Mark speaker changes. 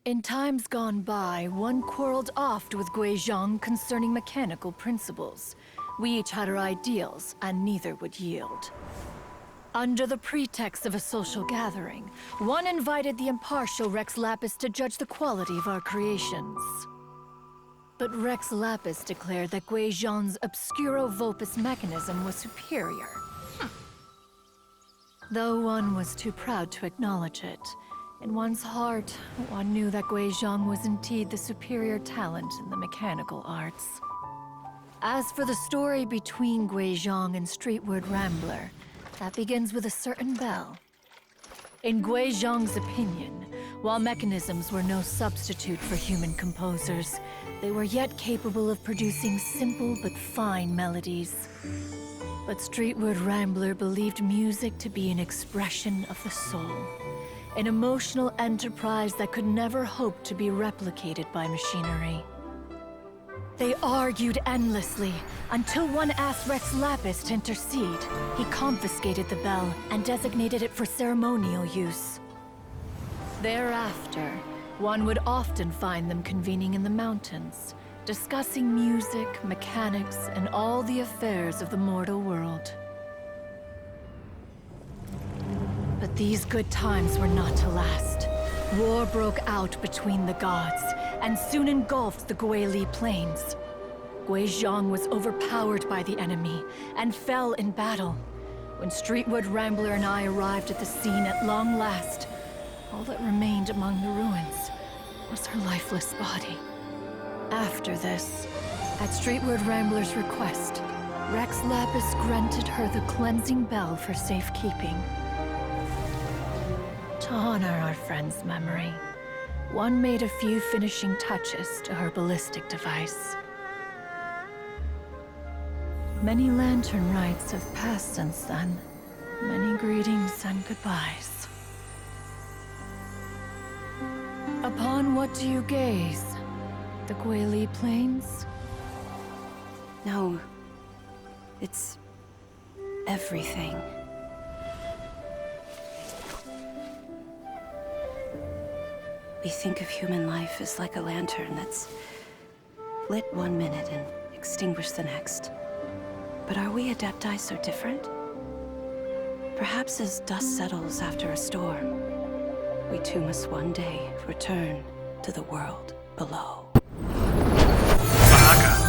Speaker 1: In times gone by, one quarreled oft with Guizhong concerning mechanical principles. We each had our ideals, and neither would yield. Under the pretext of a social gathering, one invited the impartial Rex Lapis to judge the quality of our creations. But Rex Lapis declared that Guizhong's Obscuro Vulpus mechanism was superior. Though one was too proud to acknowledge it, in one's heart, one knew that Guizhong was indeed the superior talent in the mechanical arts. As for the story between Guizhong and Streetward Rambler, that begins with a certain bell. In Guizhong's opinion, while mechanisms were no substitute for human composers, they were yet capable of producing simple but fine melodies. But Streetward Rambler believed music to be an expression of the soul, an emotional enterprise that could never hope to be replicated by machinery. They argued endlessly, until one asked Rex Lapis to intercede. He confiscated the bell and designated it for ceremonial use. Thereafter, one would often find them convening in the mountains, discussing music, mechanics, and all the affairs of the mortal world. But these good times were not to last. War broke out between the gods, and soon engulfed the Guili Plains. Guizhong was overpowered by the enemy, and fell in battle. When Streetward Rambler and I arrived at the scene at long last, all that remained among the ruins was her lifeless body. After this, at Streetward Rambler's request, Rex Lapis granted her the cleansing bell for safekeeping. To honor our friend's memory, one made a few finishing touches to her ballistic device. Many lantern rites have passed since then. Many greetings and goodbyes. Upon what do you gaze? The Guili Plains?
Speaker 2: No. It's everything. We think of human life as like a lantern that's lit one minute and extinguished the next. But are we Adepti so different? Perhaps as dust settles after a storm, we too must one day return to the world below.
Speaker 3: Saga.